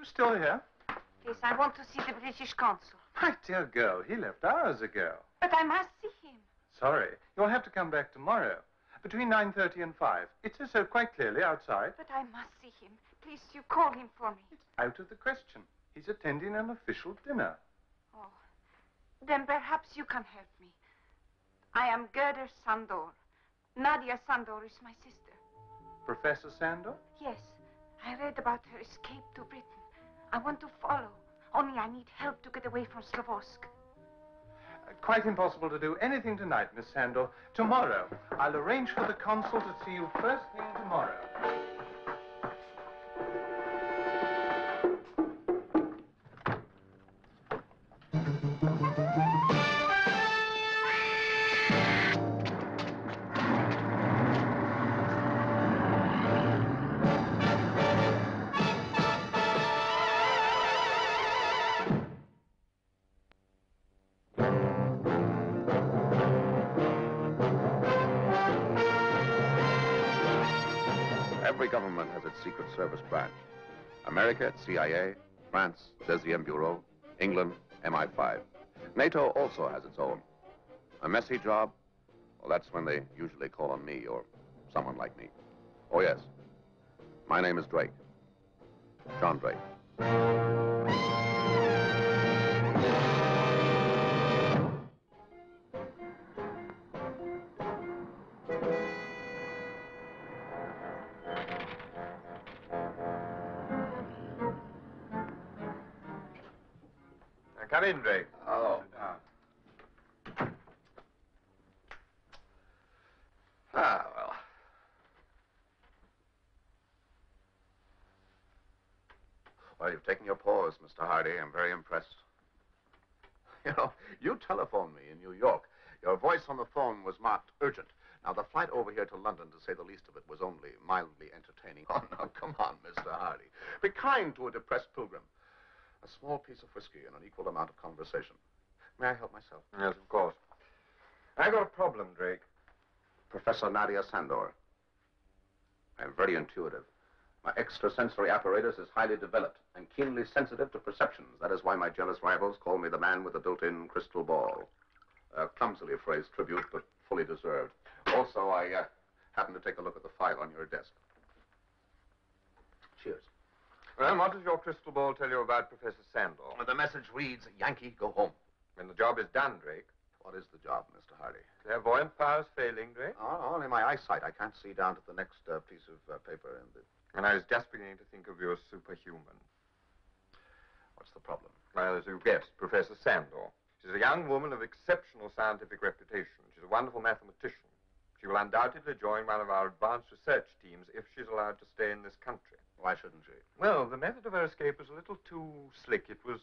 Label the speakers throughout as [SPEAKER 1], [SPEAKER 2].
[SPEAKER 1] you still here?
[SPEAKER 2] Yes, I want to see the British consul.
[SPEAKER 1] My dear girl, he left hours ago.
[SPEAKER 2] But I must see him.
[SPEAKER 1] Sorry, you'll have to come back tomorrow. Between 9:30 and 5. It says so quite clearly outside.
[SPEAKER 2] But I must see him. Please, you call him for me.
[SPEAKER 1] It's out of the question. He's attending an official dinner.
[SPEAKER 2] Oh, then perhaps you can help me. I am Gerda Sandor. Nadia Sandor is my sister.
[SPEAKER 1] Professor Sandor?
[SPEAKER 2] Yes, I read about her escape to Britain. I want to follow. Only I need help to get away from Slavosk.
[SPEAKER 1] Quite impossible to do anything tonight, Miss Sandor. Tomorrow. I'll arrange for the consul to see you first thing tomorrow.
[SPEAKER 3] Every government has its Secret Service branch. America, its CIA, France, Deuxième Bureau, England, MI5. NATO also has its own. A messy job? Well, that's when they usually call on me or someone like me. Oh, yes. My name is Drake. John Drake.
[SPEAKER 1] Come in, Drake.
[SPEAKER 3] Oh. Well. Well, you've taken your pause, Mr. Hardy. I'm very impressed. You know, you telephoned me in New York. Your voice on the phone was marked urgent. Now, the flight over here to London, to say the least of it, was only mildly entertaining. Oh, no, come on, Mr. Hardy. Be kind to a depressed pilgrim. A small piece of whiskey and an equal amount of conversation. May I help myself?
[SPEAKER 1] Yes, of course. I got a problem, Drake.
[SPEAKER 3] Professor Nadia Sandor. I'm very intuitive. My extrasensory apparatus is highly developed and keenly sensitive to perceptions. That is why my jealous rivals call me the man with the built-in crystal ball. A clumsily phrased tribute, but fully deserved. Also, I happened to take a look at the file on your desk. Cheers.
[SPEAKER 1] Well, what does your crystal ball tell you about Professor Sandor?
[SPEAKER 3] The message reads, Yankee, go home.
[SPEAKER 1] When the job is done, Drake.
[SPEAKER 3] What is the job, Mr. Hardy?
[SPEAKER 1] Clairvoyant powers failing, Drake?
[SPEAKER 3] Oh, only my eyesight. I can't see down to the next piece of paper in the...
[SPEAKER 1] And I was just beginning to think of you as superhuman.
[SPEAKER 3] What's the problem?
[SPEAKER 1] Well, as you guessed, Professor Sandor. She's a young woman of exceptional scientific reputation. She's a wonderful mathematician. She will undoubtedly join one of our advanced research teams if she's allowed to stay in this country.
[SPEAKER 3] Why shouldn't she?
[SPEAKER 1] Well, the method of her escape was a little too slick. It was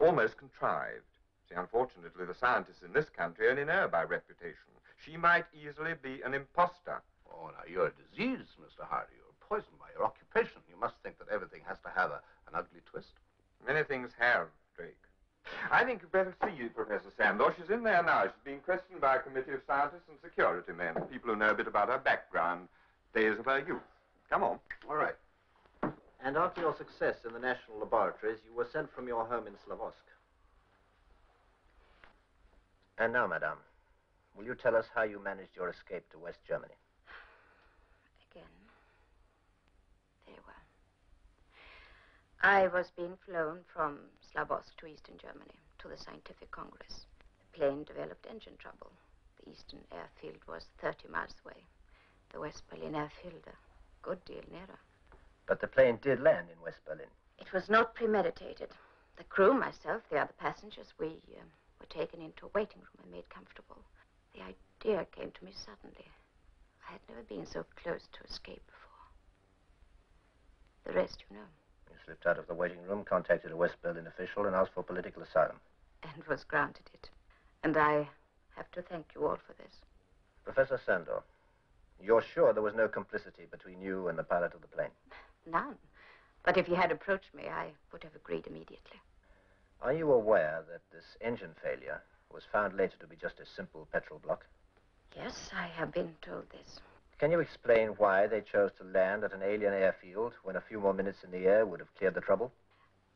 [SPEAKER 1] almost contrived. See, unfortunately, the scientists in this country only know by reputation. She might easily be an imposter.
[SPEAKER 3] Oh, now, you're diseased, Mr. Hardy. You're poisoned by your occupation. You must think that everything has to have an ugly twist.
[SPEAKER 1] Many things have, Drake. I think you'd better see Professor Sandor. She's in there now. She's being questioned by a committee of scientists and security men, people who know a bit about her background, days of her youth. Come on.
[SPEAKER 3] All right.
[SPEAKER 4] And after your success in the national laboratories, you were sent from your home in Slavosk. And now, madame, will you tell us how you managed your escape to West Germany?
[SPEAKER 2] Again. Very well. I was being flown from Slavosk to Eastern Germany, to the Scientific Congress. The plane developed engine trouble. The Eastern airfield was 30 miles away. The West Berlin airfield a good deal nearer.
[SPEAKER 4] But the plane did land in West Berlin.
[SPEAKER 2] It was not premeditated. The crew, myself, the other passengers, we were taken into a waiting room and made comfortable. The idea came to me suddenly. I had never been so close to escape before. The rest you know.
[SPEAKER 4] You slipped out of the waiting room, contacted a West Berlin official, and asked for political asylum.
[SPEAKER 2] And was granted it. And I have to thank you all for this.
[SPEAKER 4] Professor Sandor, you're sure there was no complicity between you and the pilot of the plane?
[SPEAKER 2] None. But if he had approached me, I would have agreed immediately.
[SPEAKER 4] Are you aware that this engine failure was found later to be just a simple petrol block?
[SPEAKER 2] Yes, I have been told this.
[SPEAKER 4] Can you explain why they chose to land at an alien airfield when a few more minutes in the air would have cleared the trouble?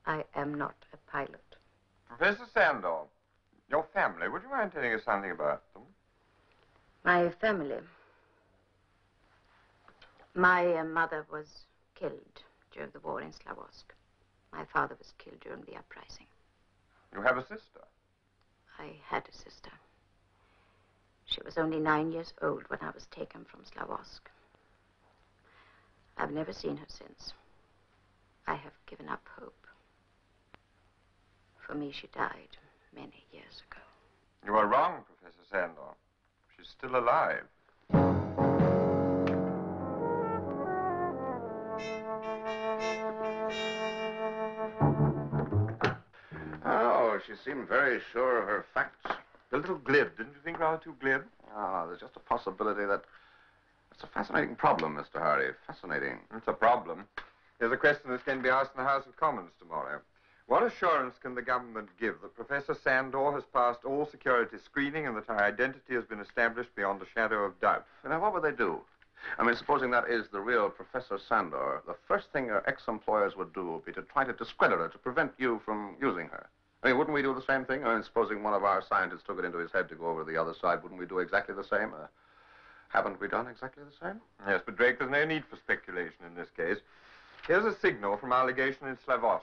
[SPEAKER 2] I am not a pilot.
[SPEAKER 1] Professor Sandor, your family, would you mind telling us something about them?
[SPEAKER 2] My family. My mother was killed during the war in Slavosk. My father was killed during the uprising.
[SPEAKER 1] You have a sister?
[SPEAKER 2] I had a sister. She was only 9 years old when I was taken from Slavosk. I've never seen her since. I have given up hope. For me, she died many years ago.
[SPEAKER 1] You are wrong, Professor Sandor. She's still alive.
[SPEAKER 3] Oh, she seemed very sure of her facts.
[SPEAKER 1] A little glib, didn't you think? Rather too glib?
[SPEAKER 3] Ah, there's just a possibility that... It's a fascinating problem, Mr. Hardy. Fascinating.
[SPEAKER 1] It's a problem. There's a question that can be asked in the House of Commons tomorrow. What assurance can the government give that Professor Sandor has passed all security screening and that her identity has been established beyond a shadow of doubt?
[SPEAKER 3] Now, what would they do? I mean, supposing that is the real Professor Sandor, the first thing her ex-employers would do would be to try to discredit her, to prevent you from using her. I mean, wouldn't we do the same thing? I mean, supposing one of our scientists took it into his head to go over to the other side, wouldn't we do exactly the same? Haven't we done exactly the same?
[SPEAKER 1] Yes, but Drake, there's no need for speculation in this case. Here's a signal from our legation in Slavosk.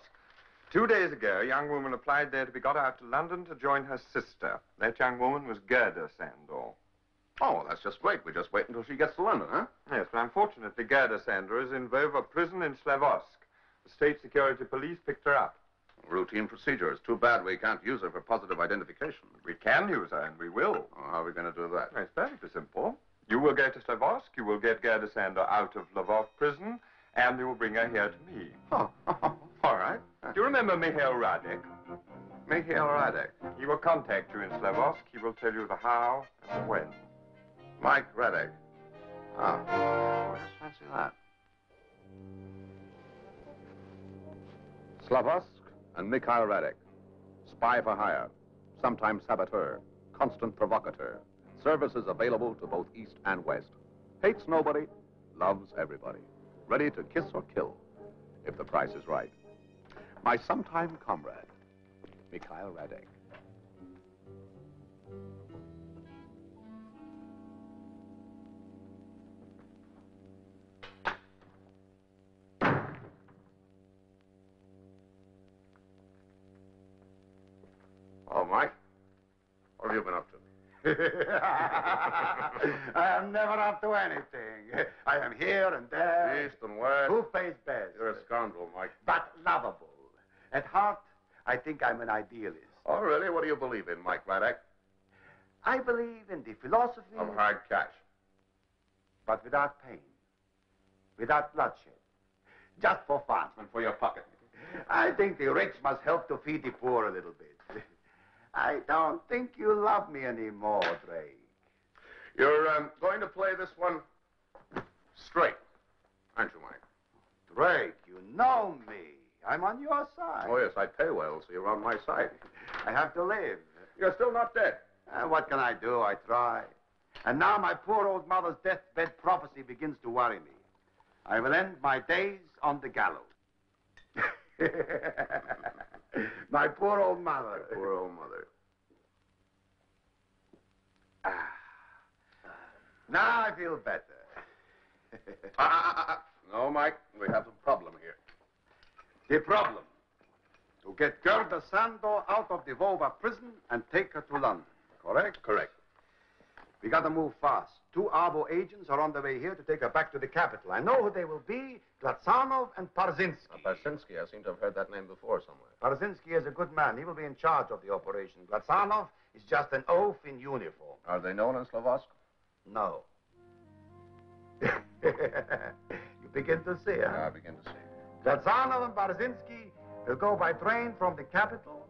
[SPEAKER 1] 2 days ago, a young woman applied there to be got out to London to join her sister. That young woman was Gerda Sandor.
[SPEAKER 3] Oh, well, that's just great. We just wait until she gets to London, huh?
[SPEAKER 1] Yes, but unfortunately, Gerda Sandor is in Vova prison in Slavosk. The state security police picked her up.
[SPEAKER 3] Routine procedure. It's too bad we can't use her for positive identification.
[SPEAKER 1] We can use her, and we will.
[SPEAKER 3] Oh, how are we going to do that?
[SPEAKER 1] It's perfectly simple. You will go to Slavosk, you will get Gerda Sandor out of Lvov prison, and you will bring her here to me.
[SPEAKER 3] Oh, all right.
[SPEAKER 1] Do you remember Mikhail Radek?
[SPEAKER 3] Mikhail Radek.
[SPEAKER 1] He will contact you in Slavosk. He will tell you the how and the when.
[SPEAKER 3] Mike Radek. Ah, oh, just fancy that. Slavosk and Mikhail Radek. Spy for hire. Sometimes saboteur. Constant provocateur. Services available to both East and West. Hates nobody, loves everybody. Ready to kiss or kill, if the price is right. My sometime comrade, Mikhail Radek. Oh, Mike, what have you been up to?
[SPEAKER 5] I am never up to anything. I am here and there.
[SPEAKER 3] East and West.
[SPEAKER 5] Who pays best?
[SPEAKER 3] You're a scoundrel, Mike.
[SPEAKER 5] But lovable. At heart, I think I'm an idealist.
[SPEAKER 3] Oh, really? What do you believe in, Mike Radek?
[SPEAKER 5] I believe in the philosophy
[SPEAKER 3] Of hard cash.
[SPEAKER 5] but without pain, without bloodshed, just for fun.
[SPEAKER 3] And for your pocket.
[SPEAKER 5] I think the rich must help to feed the poor a little bit. I don't think you love me anymore, Drake.
[SPEAKER 3] You're going to play this one straight, aren't you, Mike?
[SPEAKER 5] Drake, you know me. I'm on your side.
[SPEAKER 3] Oh, yes, I pay well, so you're on my side.
[SPEAKER 5] I have to live.
[SPEAKER 3] You're still not dead.
[SPEAKER 5] What can I do? I try. And now my poor old mother's deathbed prophecy begins to worry me. I will end my days on the gallows. My poor old mother.
[SPEAKER 3] Poor old mother.
[SPEAKER 5] Now I feel better.
[SPEAKER 3] No, Mike, we have a problem here.
[SPEAKER 5] The problem, to get Gerda Sandor out of the Vova prison and take her to London. Correct?
[SPEAKER 3] Correct.
[SPEAKER 5] We got to move fast. 2 Arbo agents are on their way here to take her back to the capital. I know who they will be, Glatsanov and Parzinsky.
[SPEAKER 3] Barsinski, I seem to have heard that name before somewhere.
[SPEAKER 5] Parzinsky is a good man. He will be in charge of the operation. Glatsanov is just an oaf in uniform.
[SPEAKER 3] Are they known in Slavosk?
[SPEAKER 5] No. You begin to see, huh?
[SPEAKER 3] I begin to see.
[SPEAKER 5] Glatsanov and Barzinsky will go by train from the capital.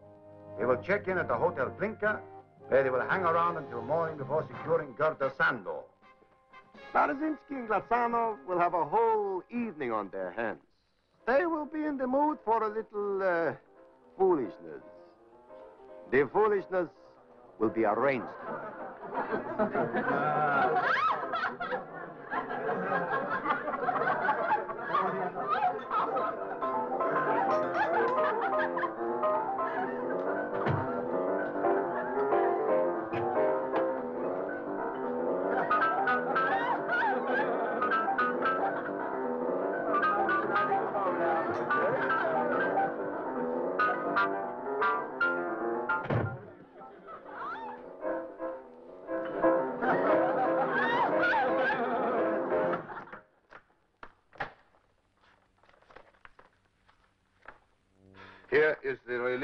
[SPEAKER 5] They will check in at the Hotel Glinka, where they will hang around until morning before securing Gerda Sandor. Barzinsky and Glatsanov will have a whole evening on their hands. They will be in the mood for a little foolishness. The foolishness will be arranged.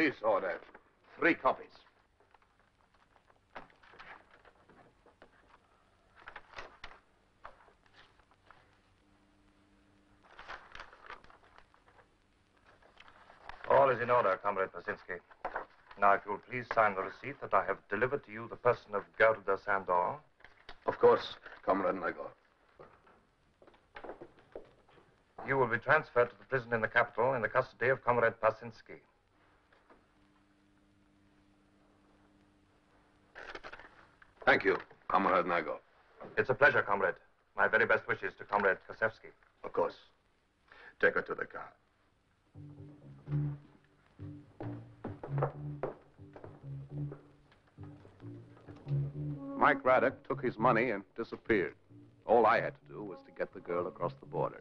[SPEAKER 3] Police order. 3 copies.
[SPEAKER 6] All is in order, Comrade Pasinski. Now, if you will please sign the receipt that I have delivered to you the person of Gerda Sandor.
[SPEAKER 3] Of course, Comrade Nagor.
[SPEAKER 6] You will be transferred to the prison in the capital in the custody of Comrade Pasinski.
[SPEAKER 3] Thank you, Comrade Nagor.
[SPEAKER 6] It's a pleasure, Comrade. My very best wishes to Comrade Kosevsky.
[SPEAKER 3] Of course. Take her to the car. Mike Raddock took his money and disappeared. All I had to do was to get the girl across the border.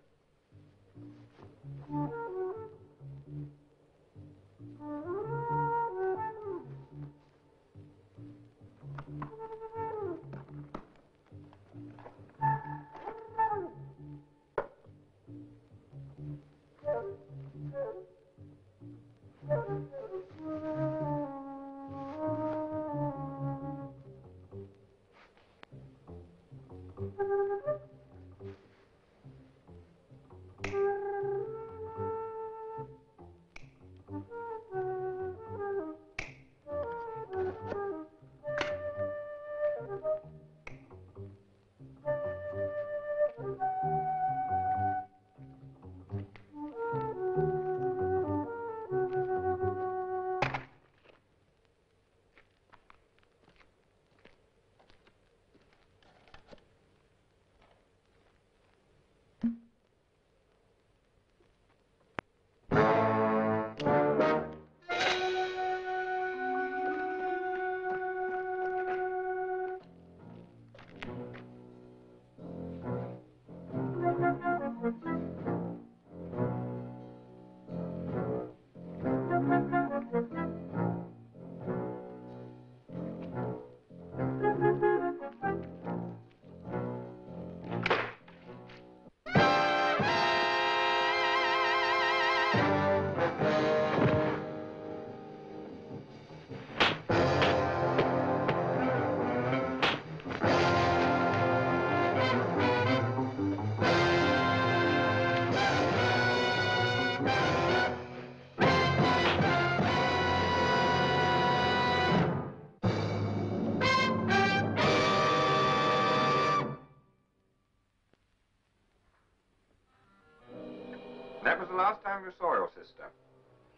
[SPEAKER 1] That was the last time you saw your sister.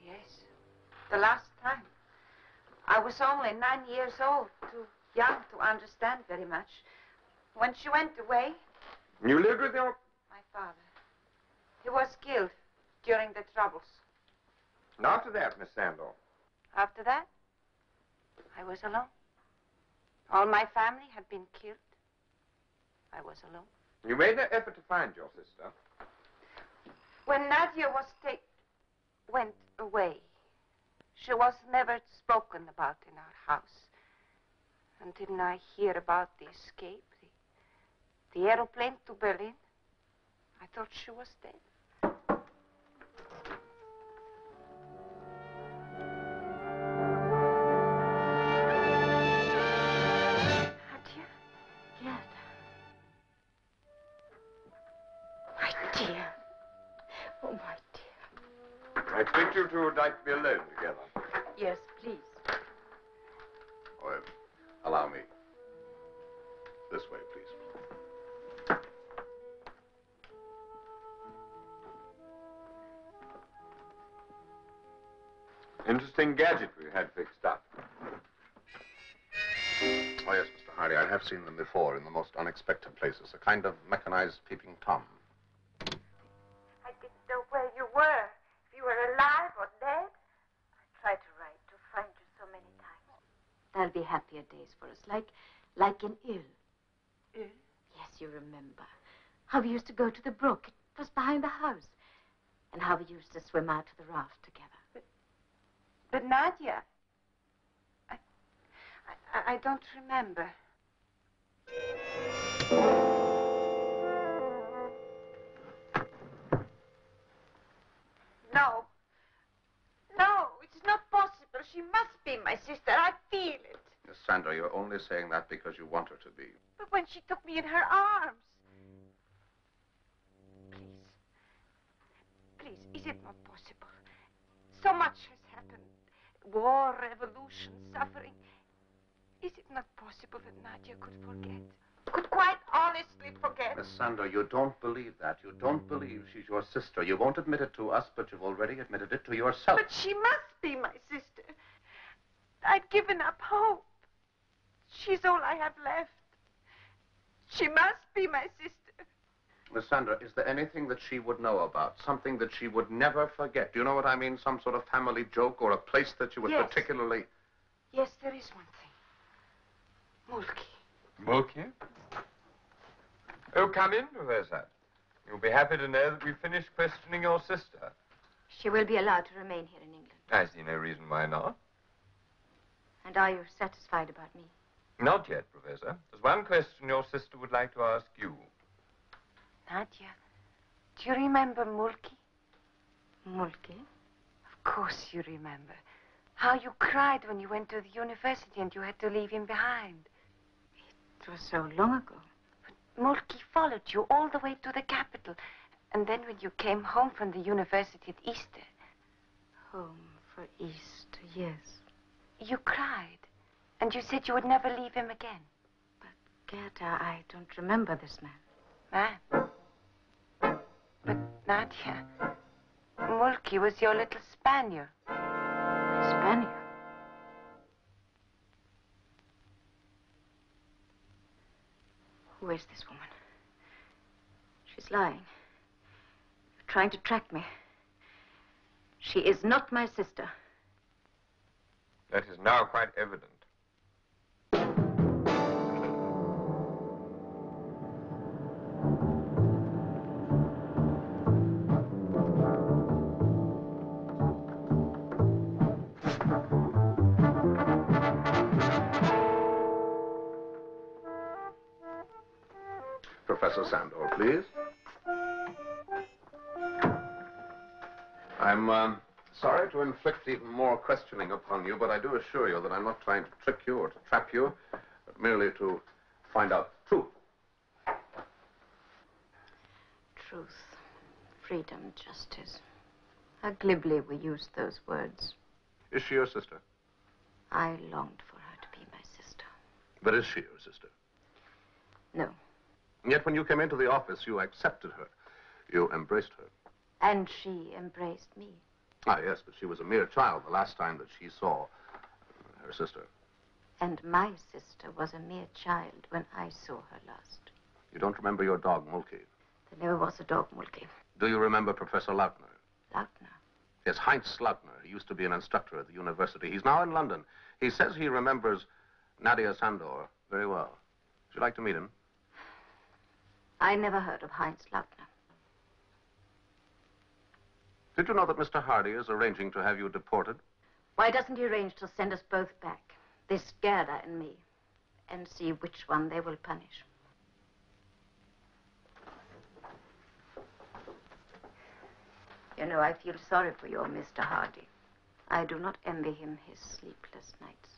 [SPEAKER 2] Yes, the last time. I was only 9 years old, too young to understand very much. When she went away...
[SPEAKER 1] You lived with your...
[SPEAKER 2] My father. He was killed during the troubles.
[SPEAKER 1] And after that, Miss Sandor?
[SPEAKER 2] After that, I was alone. All my family had been killed. I was alone.
[SPEAKER 1] You made no effort to find your sister.
[SPEAKER 2] When Nadia went away, she was never spoken about in our house. And didn't I hear about the escape, the aeroplane to Berlin? I thought she was dead. Nadia? Gerda. My dear. Oh, my dear.
[SPEAKER 1] I expect you two would like to be alone together.
[SPEAKER 2] Yes, please.
[SPEAKER 3] Well, allow me. This way, please.
[SPEAKER 1] Interesting gadget we had fixed up.
[SPEAKER 3] Oh, yes, Mr. Hardy, I have seen them before in the most unexpected places. A kind of mechanized peeping Tom.
[SPEAKER 2] I didn't know where you were. If you were alive or dead. I tried to write to find you so many times. There'll be happier days for us, like in Ile. Ile? Yes, you remember. How we used to go to the brook. It was behind the house. And how we used to swim out to the raft together. But Nadia, I don't remember. No. No, it's not possible.
[SPEAKER 7] she must be my sister. I feel it.
[SPEAKER 3] Miss Sandor, you're only saying that because you want her to be.
[SPEAKER 7] But when she took me in her arms... Please, is it not possible? So much has happened. War, revolution, suffering. Is it not possible that Nadia could forget? Could quite honestly forget?
[SPEAKER 3] Miss Sandor, you don't believe that. You don't believe she's your sister. You won't admit it to us, but you've already admitted it to yourself.
[SPEAKER 7] But she must be my sister. I'd given up hope. She's all I have left. She must be my sister.
[SPEAKER 3] Miss Sandor, is there anything that she would know about? Something that she would never forget? Do you know what I mean? Some sort of family joke or a place that you would
[SPEAKER 7] Yes.
[SPEAKER 3] particularly...
[SPEAKER 7] Yes, there is one thing. Mulki.
[SPEAKER 1] Mulki? Oh, come in, Professor. You'll be happy to know that we've finished questioning your sister.
[SPEAKER 2] She will be allowed to remain here in England.
[SPEAKER 1] I see no reason why not.
[SPEAKER 2] And are you satisfied about me?
[SPEAKER 1] Not yet, Professor. There's one question your sister would like to ask you.
[SPEAKER 7] Nadia, do you remember Mulki?
[SPEAKER 2] Mulki?
[SPEAKER 7] Of course you remember. How you cried when you went to the university and you had to leave him behind.
[SPEAKER 2] It was so long ago.
[SPEAKER 7] But Mulki followed you all the way to the capital. And then when you came home from the university at Easter...
[SPEAKER 2] Home for Easter, yes.
[SPEAKER 7] You cried. And you said you would never leave him again.
[SPEAKER 2] But, Gerda, I don't remember this man.
[SPEAKER 7] Man? But, Nadia, Mulki was your little Spaniel.
[SPEAKER 2] Spaniel? Who is this woman? She's lying. Trying to track me. She is not my sister.
[SPEAKER 1] That is now quite evident.
[SPEAKER 3] Professor Sandor, please. I'm sorry to inflict even more questioning upon you, but I do assure you that I'm not trying to trick you or to trap you, but merely to find out the truth.
[SPEAKER 2] Truth, freedom, justice. How glibly we use those words.
[SPEAKER 3] Is she your sister?
[SPEAKER 2] I longed for her to be my sister.
[SPEAKER 3] But is she your sister?
[SPEAKER 2] No.
[SPEAKER 3] And yet when you came into the office, you accepted her. You embraced her.
[SPEAKER 2] And she embraced me.
[SPEAKER 3] Ah, yes, but she was a mere child the last time that she saw her sister.
[SPEAKER 2] And my sister was a mere child when I saw her last.
[SPEAKER 3] You don't remember your dog, Mulki?
[SPEAKER 2] There never was a dog, Mulki.
[SPEAKER 3] Do you remember Professor Lautner?
[SPEAKER 2] Lautner?
[SPEAKER 3] Yes, Heinz Lautner. He used to be an instructor at the university. He's now in London. He says he remembers Nadia Sandor very well. Would you like to meet him?
[SPEAKER 2] I never heard of Heinz Lautner.
[SPEAKER 3] Did you know that Mr. Hardy is arranging to have you deported?
[SPEAKER 2] Why doesn't he arrange to send us both back, this Gerda and me, and see which one they will punish? You know, I feel sorry for your Mr. Hardy. I do not envy him his sleepless nights.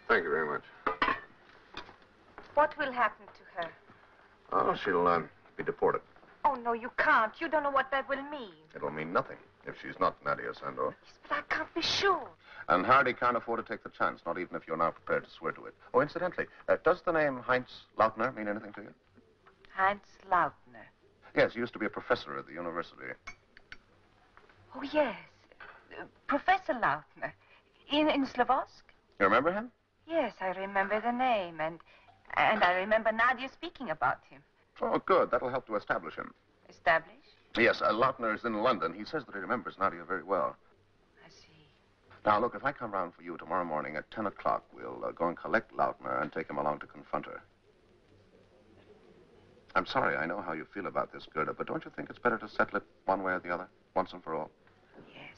[SPEAKER 3] Thank you very much.
[SPEAKER 7] What will happen to her?
[SPEAKER 3] Oh, she'll be deported.
[SPEAKER 7] Oh, no, you can't. You don't know what that will mean.
[SPEAKER 3] It'll mean nothing if she's not Nadia Sandor.
[SPEAKER 7] Yes, but I can't be sure.
[SPEAKER 3] And Hardy can't afford to take the chance, not even if you're now prepared to swear to it. Oh, incidentally, does the name Heinz Lautner mean anything to you?
[SPEAKER 7] Heinz Lautner.
[SPEAKER 3] Yes, he used to be a professor at the university.
[SPEAKER 7] Oh, yes. Professor Lautner. In Slavosk?
[SPEAKER 3] You remember him?
[SPEAKER 7] Yes, I remember the name, and I remember Nadia speaking about him.
[SPEAKER 3] Oh, good. That'll help to establish him.
[SPEAKER 7] Establish?
[SPEAKER 3] Yes, Lautner is in London. He says that he remembers Nadia very well.
[SPEAKER 7] I see.
[SPEAKER 3] Now, look, if I come round for you tomorrow morning at 10 o'clock, we'll go and collect Lautner and take him along to confront her. I'm sorry, I know how you feel about this, Gerda, but don't you think it's better to settle it one way or the other, once and for all?
[SPEAKER 7] Yes.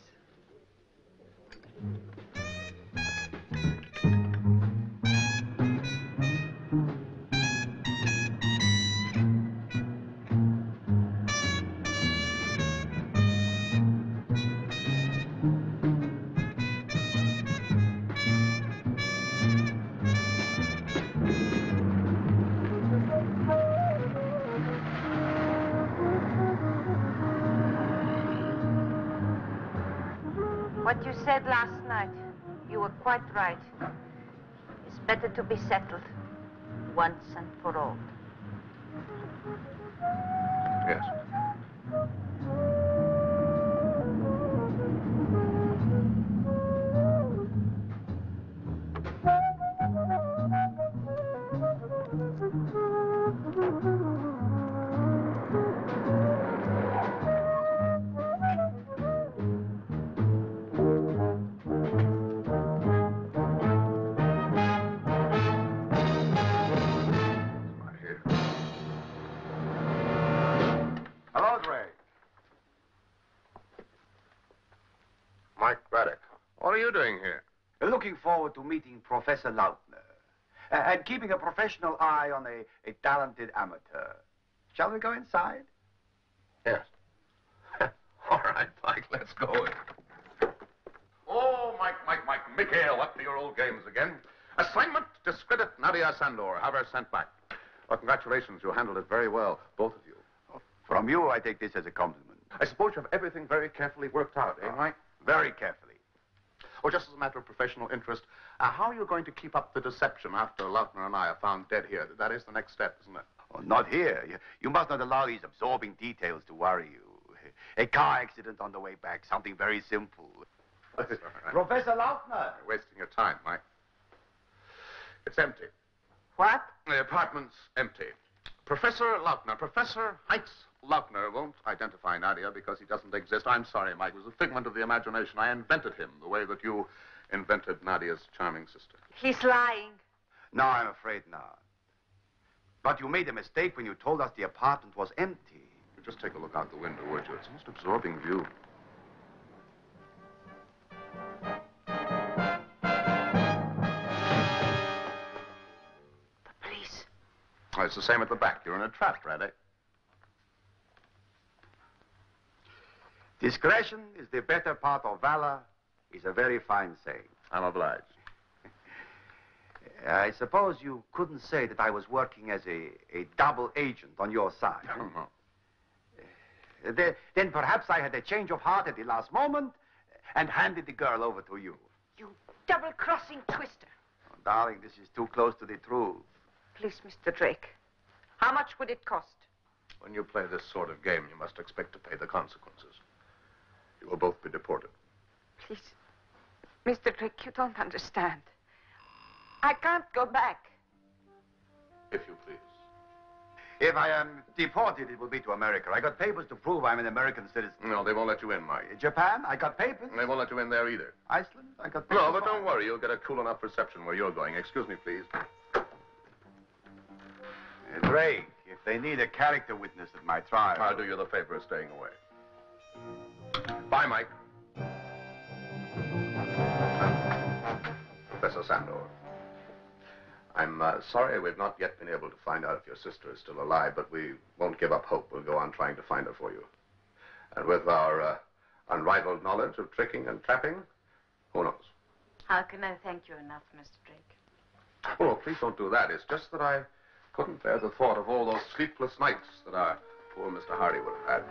[SPEAKER 7] What you said last night, you were quite right. It's better to be settled once and for all.
[SPEAKER 3] Yes.
[SPEAKER 5] Hello, Drake.
[SPEAKER 3] Mike Braddock, what are you doing here?
[SPEAKER 5] Looking forward to meeting Professor Lautner. And keeping a professional eye on a talented amateur. Shall we go inside?
[SPEAKER 3] Yes. All right, Mike, let's go in. Oh, Mike, Mikhail, up to your old games again. Assignment, discredit Nadia Sandor. Have her sent back. Well, congratulations, you handled it very well, both of you.
[SPEAKER 5] From you, I take this as a compliment.
[SPEAKER 3] I suppose you have everything very carefully worked out, eh, Mike?
[SPEAKER 5] Very carefully.
[SPEAKER 3] Oh, just as a matter of professional interest, how are you going to keep up the deception after Lautner and I are found dead here? That is the next step, isn't it?
[SPEAKER 5] Oh, not here. You must not allow these absorbing details to worry you. A car accident on the way back, something very simple.
[SPEAKER 3] That's all right.
[SPEAKER 5] Professor Lautner!
[SPEAKER 3] You're wasting your time, Mike. It's empty.
[SPEAKER 7] What?
[SPEAKER 3] The apartment's empty. Professor Lautner, Professor Heinz Lautner won't identify Nadia because he doesn't exist. I'm sorry, Mike. It was a figment of the imagination. I invented him the way that you invented Nadia's charming sister.
[SPEAKER 7] He's lying.
[SPEAKER 5] No, I'm afraid not. But you made a mistake when you told us the apartment was empty.
[SPEAKER 3] You just take a look out the window, would you? It's the most absorbing view.
[SPEAKER 7] The police.
[SPEAKER 3] Oh, it's the same at the back. You're in a trap, Braddock.
[SPEAKER 5] Discretion is the better part of valor is a very fine saying.
[SPEAKER 3] I'm obliged.
[SPEAKER 5] I suppose you couldn't say that I was working as a double agent on your side.
[SPEAKER 3] No.
[SPEAKER 5] Then perhaps I had a change of heart at the last moment and handed the girl over to you.
[SPEAKER 7] You double-crossing twister.
[SPEAKER 5] Oh, darling, this is too close to the truth.
[SPEAKER 7] Please, Mr. Drake, how much would it cost?
[SPEAKER 3] When you play this sort of game, you must expect to pay the consequences. You will both be deported.
[SPEAKER 7] Please, Mr. Drake, you don't understand. I can't go back.
[SPEAKER 3] If you please.
[SPEAKER 5] If I am deported, it will be to America. I got papers to prove I'm an American citizen.
[SPEAKER 3] No, they won't let you in, Mike.
[SPEAKER 5] Japan, I got papers.
[SPEAKER 3] They won't let you in there either.
[SPEAKER 5] Iceland, I got papers.
[SPEAKER 3] No, but don't worry. You'll get a cool enough reception where you're going. Excuse me, please.
[SPEAKER 5] Drake, if they need a character witness at my trial...
[SPEAKER 3] I'll do you the favor of staying away. Bye, Mike. Professor Sandor. I'm sorry we've not yet been able to find out if your sister is still alive, but we won't give up hope. We'll go on trying to find her for you. And with our unrivaled knowledge of tricking and trapping, who knows?
[SPEAKER 2] How can I thank you enough, Mr. Drake?
[SPEAKER 3] Oh, please don't do that. It's just that I couldn't bear the thought of all those sleepless nights that our poor Mr. Hardy would have had.